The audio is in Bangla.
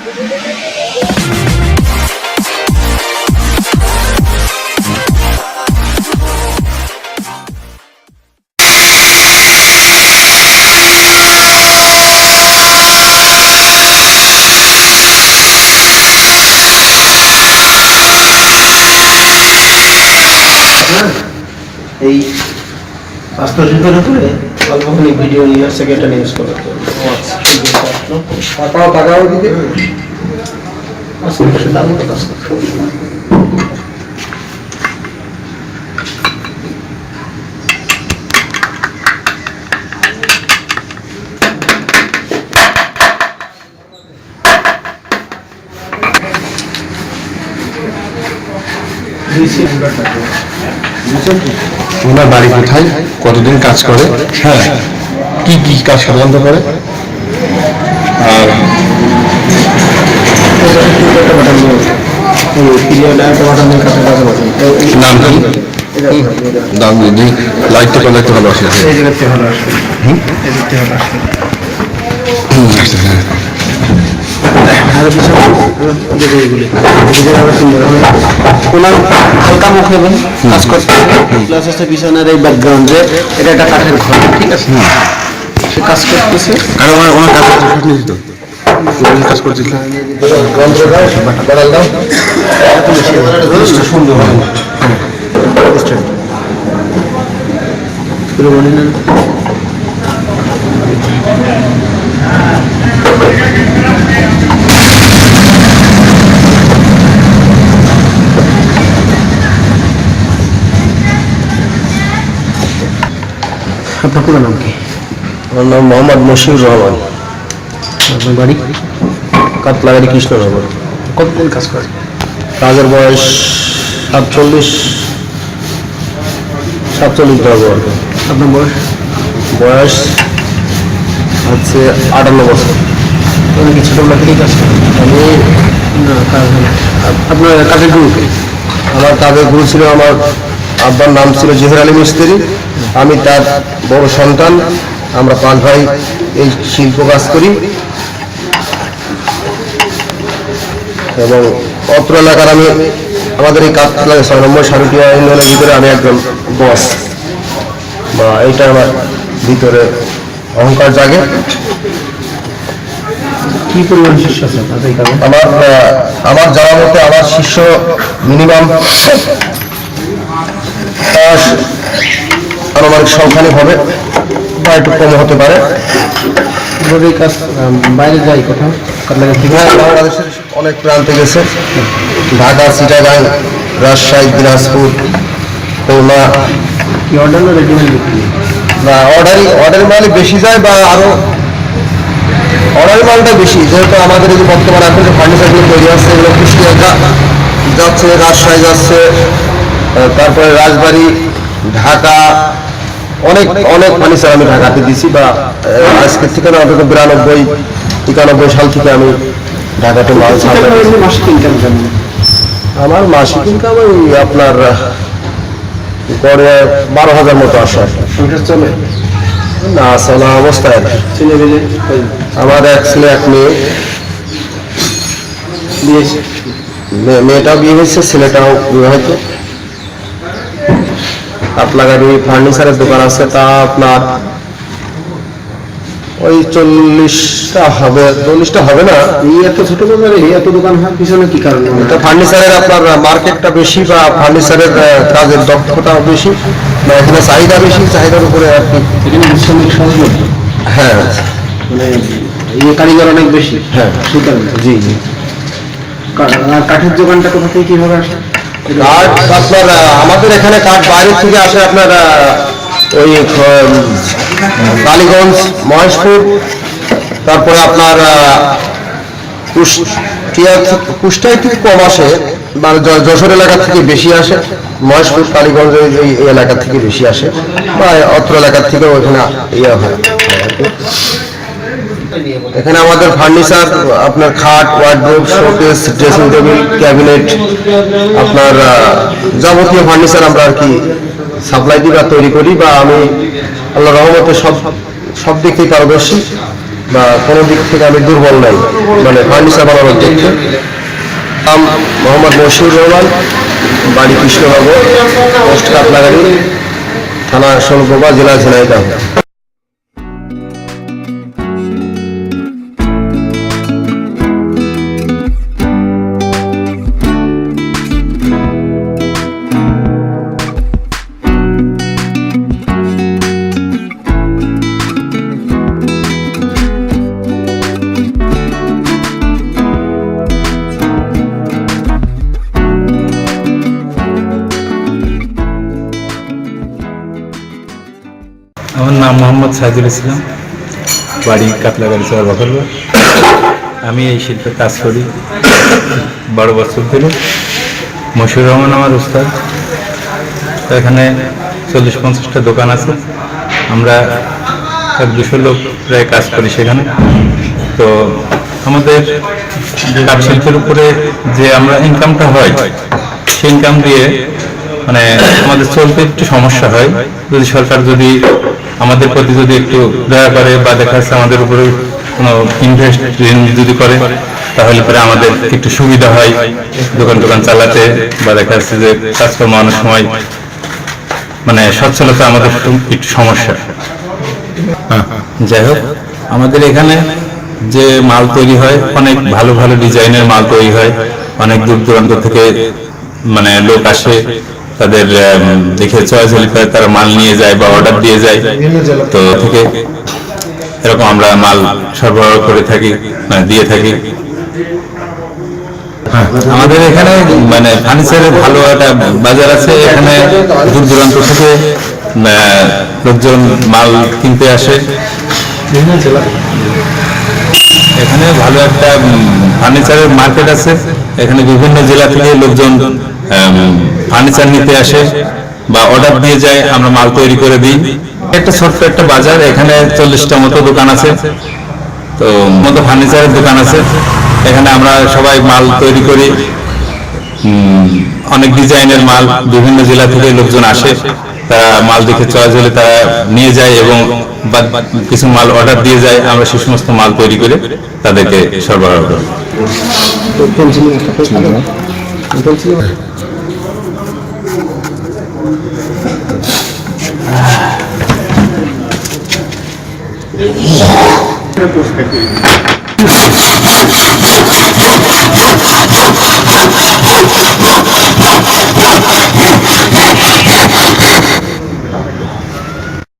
এই বাস্তবিক করে অল্পখানি ভিডিও নিয়ে আসছে, এটা নিউজ করার জন্য। টাকাও দিতে দাম মতো কাজ করতে ওনার বাড়ি কোথায়, কতদিন কাজ করে, হ্যাঁ কি কি কাজ সাধারণত করে, আর নাম কি, দাম দিদি লাইটটা করলে একটু ভালো আসে, হালকা মুখ নেবেন কাজ করতে, প্লাস হচ্ছে বিছানার এই ব্যাকগ্রাউন্ডে এটা একটা কাঠের ঘর, ঠিক আছে, সে কাজ করতেছে। আর ওনার কাজ করছিল সুন্দর আপনার পুরো নাম কি? আমার নাম মোহাম্মদ মশিউর রহমান। আপনার বাড়ি? কাতলাগাড়ি কৃষ্ণনগর। কতদিন কাজ করেন? কাজের বয়স 47 ধরবো। আপনার বয়স? বয়স হচ্ছে 58 বছর। আপনি কি ছোটোবেলা থেকেই কাজ করেন? আমি আপনার কাজের গুরুকে? আমার কাজের গুরু ছিল, আমার আব্বার নাম ছিল জহির আলী মিস্ত্রি, আমি তার বড় সন্তান। আমরা 5 ভাই এই শিল্প কাজ করি এবং অত্র এলাকার আমি আমাদের এই কাতলাগাড়ি 6 নম্বর সারুটিয়া ইউনিয়নের ভিতরে আমি একজন বস, বা এইটা আমার ভিতরে অহংকার জাগে। কি পরিমাণ শিষ্য আছে আপনাদের এই কাজে? আমার জানা মতে আমার শিষ্য মিনিমাম আনুমানিক সংখ্যানিক হবে বা একটু কম হতে পারে। এই কাজ বাইরে যাই কোথাও কাতলাগাড়ি থেকে? বাংলাদেশের অনেক প্রান্তে গেছে, ঢাকা, চিটাগাং, রাজশাহী, দিনাজপুর, খুলনা। কি অর্ডার না রেডিমেড বিক্রি? না, অর্ডারি মালই বেশি যায়, বা আরো অর্ডারি মালটা বেশি, যেহেতু আমাদের এই যে বর্তমানে এখন যে ফার্নিচারগুলো তৈরি হচ্ছে এগুলো কুষ্টিয়া যাচ্ছে, রাজশাহী যাচ্ছে, তারপরে রাজবাড়ী, ঢাকা, অনেক অনেক ফার্নিচার আমি ঢাকাতে দিছি, বা আজকের থেকে না অন্তত 92-91 সাল থেকে আমি ঢাকাতে মাল ছাড়তে। মাসিক ইনকাম কেমন? আমার মাসিক ইনকাম ওই আপনার গড়ে 12,000 মতো আসে। সংসার চলে না, চলা অবস্থায়। ছেলে মেয়ে? আমার এক ছেলে এক মেয়ে। মেয়েটাও বিয়ে হয়েছে, ছেলেটাও বিবাহিত। কাতলাগাড়ি ফার্নিচারের দোকান আছে, তা আপনার ওই 40টা হবে, 40টা হবে না। এই এত ছোট বাজারে এত দোকান হওয়ার পিছনে কি কারণ? এটা ফার্নিচারের আপনার মার্কেটটা বেশি, বা ফার্নিচারের কাজের দক্ষতাও বেশি, বা এখানে চাহিদা বেশি, চাহিদার উপরে আর কি। এখানে শ্রমিক সহযোগী? হ্যাঁ, মানে এই কারিগর অনেক বেশি? হ্যাঁ, সুতরাং জি জি। কাঠের দোকানটা কোথা থেকে কিভাবে আসে? কাঠ আপনার আমাদের এখানে কাঠ বাইরে থেকে আসে, আপনার ওই কালীগঞ্জ, মহেশপুর, তারপরে আপনার কুষ্টিয়া থেকে কম আসে, মানে যশোর এলাকা থেকে বেশি আসে, মহেশপুর, কালীগঞ্জ এই এলাকা থেকে বেশি আসে, বা অত্র এলাকা থেকে ওইখানে ইয়ে হয়। এখানে আমাদের ফার্নিচার আপনার খাট, wardrobe, showcase, dressing table, cabinet, আপনার যাবতীয় ফার্নিচার আমরা আর কি সাপ্লাই দিই বা তৈরি করি, বা আমি আল্লাহর রহমতে সব দিক থেকে পারদর্শী। বা কোনো দিক থেকে আমি দুর্বল নাই, মানে ফার্নিচার বানানোর দিক থেকে। নাম মোহাম্মদ মশিউর রহমান, বাড়ি কৃষ্ণনগর, পোস্ট কাতলাগাড়ি, থানা শাইলকুপা, জেলা ঝিনাইদহ। আমার নাম মোহাম্মদ সাইদুল ইসলাম, বাড়ি কাতলাগাড়ি চর বাকরবা। আমি এই শিল্পে কাজ করি 12 বছর ধরে। মশিউর রহমান আমার উস্তাদ। তো এখানে 40-50টা দোকান আছে, আমরা 100-200 লোক প্রায় কাজ করি সেখানে। তো আমাদের কাঠ শিল্পের উপরে যে আমরা ইনকামটা হয়, সেই ইনকাম দিয়ে মানে আমাদের চলতে একটু সমস্যা হয়। যদি সরকার যদি আমাদের প্রতি যদি একটু দয়া করে বা দেখা যাচ্ছে আমাদের উপরে কোনো ইনভেস্ট যদি করে, তাহলে পরে আমাদের একটু সুবিধা হয় দোকান চালাতে, বা দেখা যাচ্ছে যে কাজকর্ম অনেক সময় মানে সচ্ছলতা আমাদের একটু সমস্যা। যাই হোক, আমাদের এখানে যে মাল তৈরি হয় অনেক ভালো ভালো ডিজাইনের মাল তৈরি হয়। অনেক দূর দূরান্ত থেকে মানে লোক আসে, তাদের দেখে চয়েস হলে তারা মাল নিয়ে যায় বা অর্ডার দিয়ে যায়। তো থেকে এরকম আমরা মাল সরবরাহ করে থাকি, মানে দিয়ে থাকি। আমাদের এখানে মানে ফার্নিচারের ভালো একটা বাজার আছে। এখানে দূর দূরান্ত থেকে লোকজন মাল কিনতে আসে। এখানে ভালো একটা ফার্নিচারের মার্কেট আছে। এখানে বিভিন্ন জেলা থেকে লোকজন ফার্নিচার নিতে আসে বা অর্ডার দিয়ে যায়, আমরা মাল তৈরি করে দিই। একটা ছোট্ট একটা বাজার, এখানে 40টা মতো দোকান আছে। তো মতো ফার্নিচারের দোকান আছে। এখানে আমরা সবাই মাল তৈরি করি, অনেক ডিজাইনের মাল। বিভিন্ন জেলা থেকে লোকজন আসে, তারা মাল দেখে চয়েস হলে তারা নিয়ে যায় এবং কিছু মাল অর্ডার দিয়ে যায়। আমরা সেই সমস্ত মাল তৈরি করে তাদেরকে সরবরাহ করি।